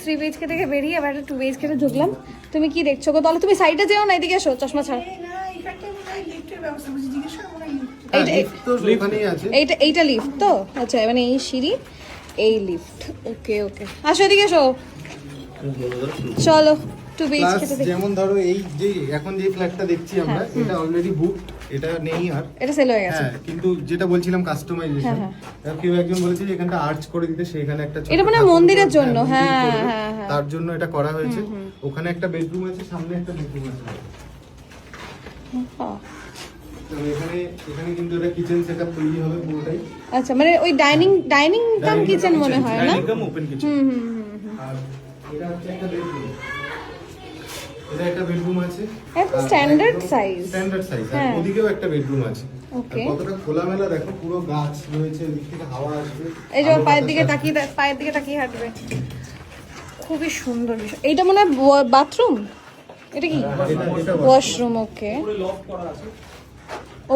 3 BHK থেকে বেরিয়ে এবার 2 BHK তে ঢুকলাম। তুমি কি দেখছো গো? তাহলে তুমি সাইডে যেও না, এদিকে এসো, চশমা ছাড়। এইটা লিফট তো? আচ্ছা, মানে এই সিঁড়ি, এই লিফট। ওকে ওকে, আসো এদিকে এসো, চলো 2 BHK তে। যেমন ধরো এই যে এখন যে ফ্ল্যাটটা দেখছি আমরা, এটা অলরেডি বুক, এটা নেই আর, এটা সেল হয়ে গেছে। হ্যাঁ, কিন্তু যেটা বলছিলাম কাস্টমাইজেশন, কেউ একজন বলেছে যে এখানটা আর্চ করে দিতে, সেখানে একটা এটা মানে মন্দিরের জন্য, হ্যাঁ হ্যাঁ হ্যাঁ, তার জন্য এটা করা হয়েছে। ওখানে একটা বেডরুম আছে, সামনে একটা বেডরুম আছে। তো এখানে কিন্তু এটা কিচেন সেটআপ তৈরি হবে পুরোটাই। আচ্ছা, মানে ওই ডাইনিং কাম কিচেন মনে হয় না? Dining cum open kitchen. আর এটা হচ্ছে একটা বেডরুম। এটা একটা বেডরুম আছে, একদম স্ট্যান্ডার্ড সাইজ। আর ওদিকেও একটা বেডরুম আছে। ওকে, কতটা খোলামেলা দেখো, পুরো গাছ রয়েছে, এদিক থেকে হাওয়া আসবে। এই যে পায়ের দিকে তাকিয়ে হাঁটবে, খুবই সুন্দর বিষয়। এইটা মনে হয় বাথরুম, এটা কি ওয়াশরুম? ওকে,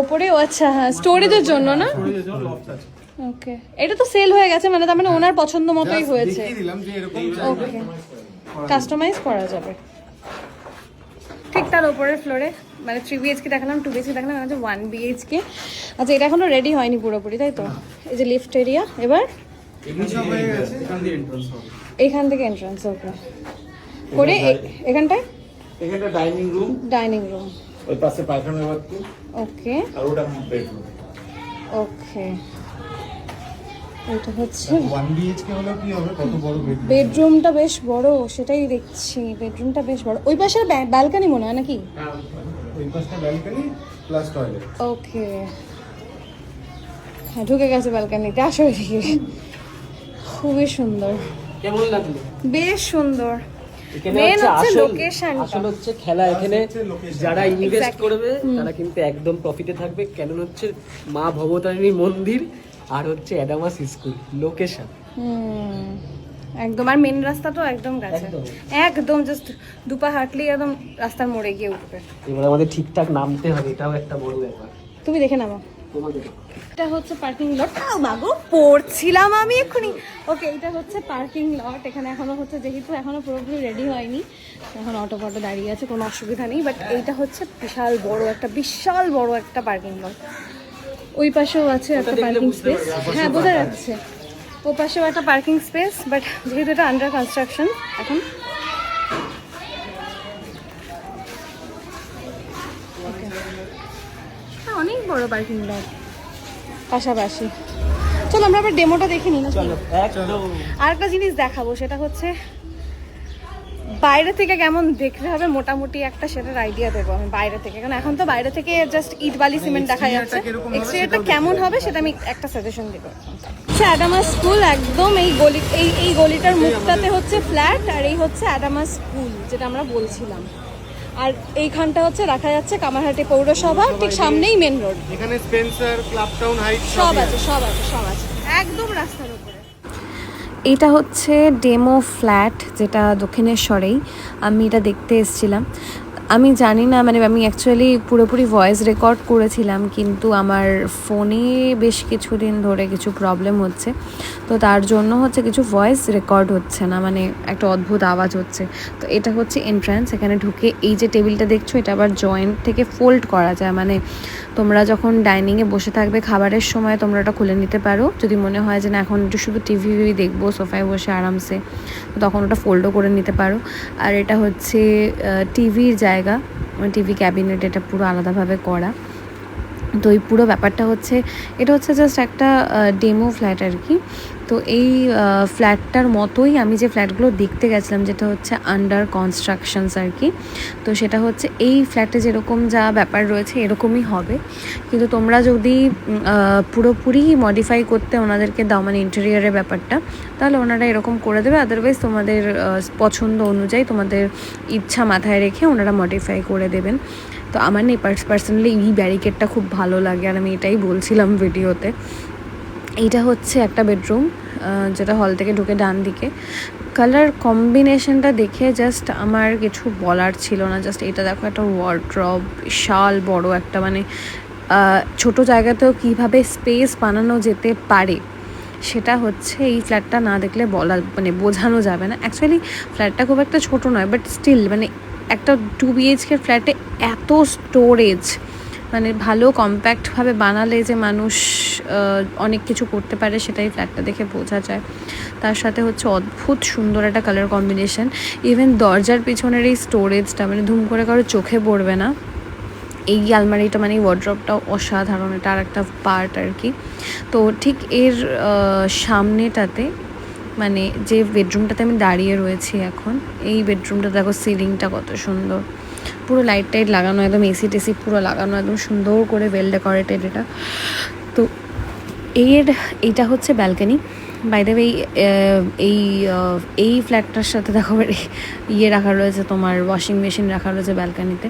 ওপরে, আচ্ছা হ্যাঁ, স্টোরেজের জন্য না? ওকে, এটা তো সেল হয়ে গেছে, মানে তার মানে ওনার পছন্দ মতোই হয়েছে। ওকে, কাস্টমাইজ করা যাবে। ঠিক তার উপরের ফ্লোরে, মানে 3 BHK দেখালাম, 2 BHK দেখালাম, আছে 1 BHK। আচ্ছা, এটা এখনো রেডি হয়নি পুরোপুরি, তাই তো? এই যে লিফট এরিয়া, এবার এইখান থেকে এন্ট্রান্স। ওকে, করে এখানটায় ডাইনিং রুম, ওই পাশে পায়খানা বাথরুম। ওকে, আর ওটা বেডরুম। ওকে, এটা হচ্ছে 1 BHK হলো কি হবে, কত বড় বেডরুম। বেডরুমটা বেশ বড়, সেটাই দেখছি, বেডরুমটা বেশ বড়। ওই পাশে ব্যালকনি মনে হয় নাকি? ওই পাশটা ব্যালকনি প্লাস টয়লেট। ওকে, হ্যাঁ, ঢুকে গেছে ব্যালকনিতে। আসো এদিকে, খুবই সুন্দর। কেমন লাগলো? বেশ সুন্দর। এখানে মেন হচ্ছে হচ্ছে লোকেশনটা, আসল হচ্ছে খেলা। এখানে যারা ইনভেস্ট করবে তারা কিন্তু একদম প্রফিটে থাকবে। কেন হচ্ছে মা ভবতারিণী মন্দির আর হচ্ছে অ্যাডামাস স্কুল, লোকেশন একদম। আর মেন রাস্তা তো একদম কাছে, একদম জাস্ট দুপা হাঁটলেই একদম রাস্তার মোড়ে গিয়ে উঠবে। এবার আমাদের ঠিকঠাক নামতে হবে, এটাও একটা বড় ব্যাপার। তুমি দেখে নামো। তোমাদের এটা হচ্ছে পার্কিং লট। মাগো, পড়ছিলাম আমি এক্ষুনি। ওকে, এটা হচ্ছে পার্কিং লট। এখানে এখনো হচ্ছে, যেহেতু এখনো পুরোপুরি রেডি হয়নি, এখন অটো ফটো দাঁড়িয়ে আছে, কোনো অসুবিধা নেই। বাট এইটা হচ্ছে বিশাল বড় একটা পার্কিং লট। ওই পাশেও আছে একটা পার্কিং স্পেস, হ্যাঁ বোঝা যাচ্ছে। ও পাশেও একটা পার্কিং স্পেস, বাট যেহেতু এটা আন্ডার কনস্ট্রাকশন এখন। অনেক বড় পার্কিং লট পাশাপাশি। চলো আমরা আবার ডেমোটা দেখে নিই না? আর একটা জিনিস দেখাবো, সেটা হচ্ছে বাইরে থেকে কেমন দেখতে হবে মোটামুটি একটা, সেটার আইডিয়া দেবো আমি বাইরে থেকে। কারণ এখন তো বাইরে থেকে জাস্ট ইট বালি সিমেন্ট দেখা যাচ্ছে, এক্সটেরিয়রটা কেমন হবে সেটা আমি একটা সাজেশন দেবো। অ্যাডামাস স্কুল, একদম এই গলিটার মুখটাতে হচ্ছে ফ্ল্যাট, আর এই হচ্ছে অ্যাডামাস স্কুল যেটা আমরা বলছিলাম। আর এইখানটা হচ্ছে রাখা যাচ্ছে কামারহাটি পৌরসভা, ঠিক সামনেই মেন রোড। এখানে স্পেন্সার, ক্লাব টাউন হাইট সব আছে একদম রাস্তার উপরে। এটা হচ্ছে ডেমো ফ্ল্যাট, যেটা দক্ষিণেশ্বরেই। আমি এটা দেখতে এসেছিলাম। আমি জানি না, মানে আমি অ্যাকচুয়ালি পুরোপুরি ভয়েস রেকর্ড করেছিলাম, কিন্তু আমার ফোনে বেশ কিছুদিন ধরে কিছু প্রবলেম হচ্ছে, তো তার জন্য হচ্ছে কিছু ভয়েস রেকর্ড হচ্ছে না, মানে একটা অদ্ভুত আওয়াজ হচ্ছে। তো এটা হচ্ছে এন্ট্রান্স। এখানে ঢুকে এই যে টেবিলটা দেখছো, এটা আবার জয়েন্ট থেকে ফোল্ড করা যায়, মানে তোমরা যখন ডাইনিংয়ে বসে থাকবে খাবারের সময় তোমরা ওটা খুলে নিতে পারো, যদি মনে হয় যে না এখন একটু শুধু টিভি দেখবো সোফায় বসে আরামসে, তখন ওটা ফোল্ডও করে নিতে পারো। আর এটা হচ্ছে টিভির জায়গা, টিভি ক্যাবিনেট, এটা পুরো আলাদাভাবে করা। তো এই পুরো ব্যাপারটা হচ্ছে, এটা হচ্ছে জাস্ট একটা ডেমো ফ্ল্যাট আর কি। তো এই ফ্ল্যাটটার মতোই আমি যে ফ্ল্যাটগুলো দেখতে গেছিলাম, যেটা হচ্ছে আন্ডার কনস্ট্রাকশনস আর কি, তো সেটা হচ্ছে এই ফ্ল্যাটে যেরকম যা ব্যাপার রয়েছে এরকমই হবে। কিন্তু তোমরা যদি পুরোপুরি মডিফাই করতে ওনাদেরকে দাও, মানে ইন্টেরিয়ারের ব্যাপারটা, তাহলে ওনারা এরকম করে দেবে। আদারওয়াইজ তোমাদের পছন্দ অনুযায়ী, তোমাদের ইচ্ছা মাথায় রেখে ওনারা মডিফাই করে দেবেন। তো আমার নেই পার্সোনালি এই ব্যারিকেডটা খুব ভালো লাগে, আর আমি এটাই বলছিলাম ভিডিওতে। এইটা হচ্ছে একটা বেডরুম, যেটা হল থেকে ঢুকে ডান দিকে। কালার কম্বিনেশনটা দেখে জাস্ট আমার কিছু বলার ছিল না। জাস্ট এটা দেখো, একটা ওয়ার্ড্রব, বিশাল বড় একটা, মানে ছোট জায়গাতেও কীভাবে স্পেস বানানো যেতে পারে সেটা হচ্ছে এই ফ্ল্যাটটা না দেখলে বলা মানে বোঝানো যাবে না। অ্যাকচুয়ালি ফ্ল্যাটটা খুব একটা ছোট নয়, বাট স্টিল মানে একটা 2 BHK ফ্ল্যাটে এত স্টোরেজ, মানে ভালো কম্প্যাক্টভাবে বানালে যে মানুষ অনেক কিছু করতে পারে সেটাই ফ্ল্যাটটা দেখে বোঝা যায়। তার সাথে হচ্ছে অদ্ভুত সুন্দর একটা কালার কম্বিনেশন। ইভেন দরজার পিছনের এই স্টোরেজটা মানে ধুম করে কারো চোখে পড়বে না। এই আলমারিটা মানে ওয়ার্ড্রপটাও অসাধারণ, এটা আর একটা পার্ট আর কি। তো ঠিক এর সামনেটাতে মানে যে বেডরুমটাতে আমি দাঁড়িয়ে রয়েছি এখন, এই বেডরুমটা দেখো সিলিংটা কত সুন্দর, পুরো লাইট টাইট লাগানো, একদম এসি টেসি পুরো লাগানো, একদম সুন্দর করে ওয়েল ডেকোরেটেড এটা। তো এইটা হচ্ছে ব্যালকনি। বাই দ্য ওয়ে এই ফ্ল্যাটটার সাথে দেখো ইয়ে রাখা রয়েছে, তোমার ওয়াশিং মেশিন রাখা রয়েছে ব্যালকনিতে।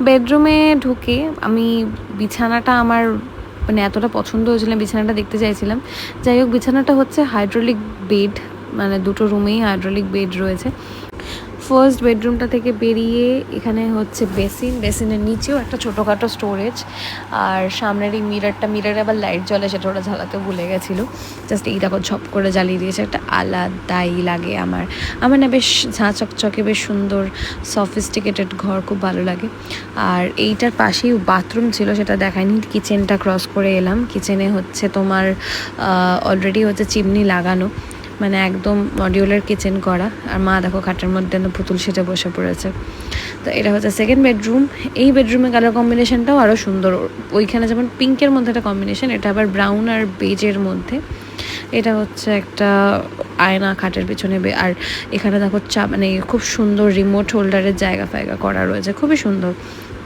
বেডরুমে ঢুকে আমি বিছানাটা আমার মানে এতটা পছন্দ হয়েছিল, বিছানাটা দেখতে চাইছিলাম। যাই হোক, বিছানাটা হচ্ছে হাইড্রোলিক বেড, মানে দুটো রুমেই হাইড্রোলিক বেড রয়েছে। ফার্স্ট বেডরুমটা থেকে বেরিয়ে এখানে হচ্ছে বেসিনের নিচেও একটা ছোটোখাটো স্টোরেজ, আর সামনের এই মিরারে আবার লাইট জ্বলে, সেটা ওরা ঝালাতে ভুলে গেছিলো। জাস্ট এই দেখো ঝপ করে জ্বালিয়ে দিয়েছে, একটা আলাদাই লাগে আমার না বেশ ঝাঁ চকচকে বেশ সুন্দর সফিস্টিকেটেড ঘর, খুব ভালো লাগে। আর এইটার পাশেই বাথরুম ছিল, সেটা দেখায়নি, কিচেনটা ক্রস করে এলাম। কিচেনে হচ্ছে তোমার অলরেডি হচ্ছে চিমনি লাগানো, মানে একদম মডিউলার কিচেন করা। আর মা দেখো খাটের মধ্যে পুতুল সেটে বসে পড়েছে। তো এটা হচ্ছে সেকেন্ড বেডরুম। এই বেডরুমের কালার কম্বিনেশনটাও আরও সুন্দর, ওইখানে যেমন পিঙ্কের মধ্যে একটা কম্বিনেশন, এটা আবার ব্রাউন আর বেজের মধ্যে। এটা হচ্ছে একটা আয়না খাটের পেছনে, আর এখানে দেখো মানে খুব সুন্দর রিমোট হোল্ডারের জায়গা ফায়গা করা রয়েছে, খুবই সুন্দর।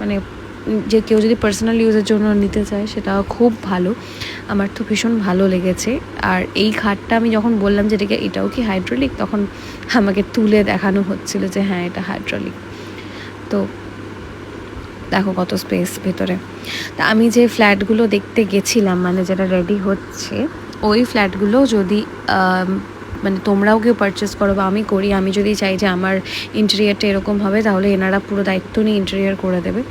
মানে যে কেউ যদি পার্সোনাল ইউজের জন্য নিতে চায় সেটাও খুব ভালো, আমার তো ভীষণ ভালো লেগেছে। আর এই খাটটা আমি যখন বললাম যে এটাও কি হাইড্রোলিক, তখন আমাকে তুলে দেখানো হচ্ছিল যে হ্যাঁ এটা হাইড্রোলিক। তো দেখো কত স্পেস ভেতরে। তা আমি যে ফ্ল্যাটগুলো দেখতে গেছিলাম, মানে যেটা রেডি হচ্ছে, ওই ফ্ল্যাটগুলো যদি মানে তোমরাও কেউ পারচেস করো বা আমি করি, আমি যদি চাই যে আমার ইন্টেরিয়ারটা এরকম হবে, তাহলে এনারা পুরো দায়িত্ব নিয়ে ইন্টেরিয়ার করে দেবে।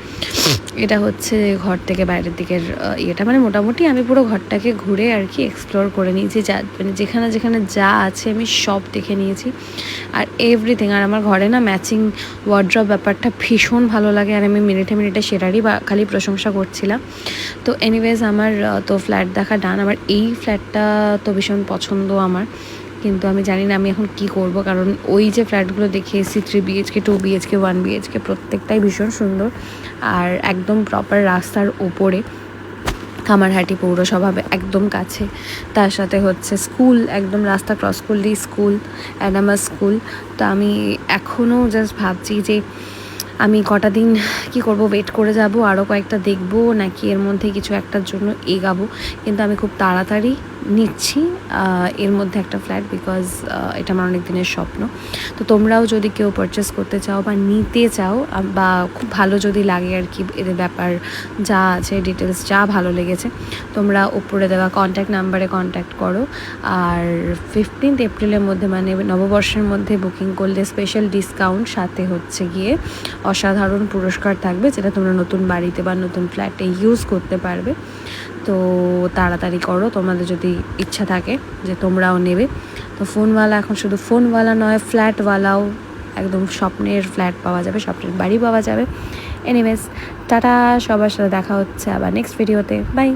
এটা হচ্ছে ঘর থেকে বাইরের দিকের ইয়েটা, মানে মোটামুটি আমি পুরো ঘরটাকে ঘুরে আর কি এক্সপ্লোর করে নিয়েছি, যা মানে যেখানে যেখানে যা আছে আমি সব দেখে নিয়েছি, আর এভরিথিং। আর আমার ঘরে না ম্যাচিং ওয়ার্ড্রপ ব্যাপারটা ভীষণ ভালো লাগে, আর আমি মিনিটে সেটারই বা খালি প্রশংসা করছিলাম। তো এনিওয়েজ আমার তো ফ্ল্যাট দেখা ডান। আমার এই ফ্ল্যাটটা তো ভীষণ পছন্দ আমার, কিন্তু আমি জানি না আমি এখন কি করব, কারণ ওই যে ফ্ল্যাটগুলো দেখিয়েছি 3 BHK 2 BHK 1 BHK প্রত্যেকটাই ভীষণ সুন্দর, আর একদম প্রপার রাস্তার ওপরে, কামারহাটি পৌরসভা একদম কাছে। তার সাথে হচ্ছে স্কুল, একদম রাস্তা ক্রস করলেই স্কুল, অ্যাডামা স্কুল। তো আমি এখনও জাস্ট ভাবছি যে আমি কটা দিন কি করব, ওয়েট করে যাব, আরও কয়েকটা দেখব, নাকি এর মধ্যে কিছু একটার জন্য এগাবো। কিন্তু আমি খুব তাড়াতাড়ি নিচ্ছি এর মধ্যে একটা ফ্ল্যাট, বিকজ এটা আমার অনেক দিনের স্বপ্ন। তো তোমরাও যদি কেউ পারচেস করতে চাও বা নিতে চাও, বা খুব ভালো যদি লাগে আর কি, এদের ব্যাপার যা আছে ডিটেলস যা ভালো লেগেছে, তোমরা উপরে দেওয়া কন্ট্যাক্ট নাম্বারে কন্ট্যাক্ট করো। আর 15 এপ্রিলের মধ্যে মানে নববর্ষের মধ্যে বুকিং করলে স্পেশাল ডিসকাউন্ট, সাথে হচ্ছে গিয়ে অসাধারণ পুরস্কার থাকবে, যেটা তোমরা নতুন বাড়িতে বা নতুন ফ্ল্যাটে ইউজ করতে পারবে। তো তাড়াতাড়ি করো তোমাদের যদি ইচ্ছা থাকে যে তোমরাও নেবে। তো ফোনওয়ালা এখন শুধু ফোনওয়ালা নয়, ফ্ল্যাটওয়ালাও, একদম স্বপ্নের ফ্ল্যাট পাওয়া যাবে, স্বপ্নের বাড়ি পাওয়া যাবে। এনিওয়েজ টাটা, সবার সাথে দেখা হচ্ছে আবার নেক্সট ভিডিওতে, বাই।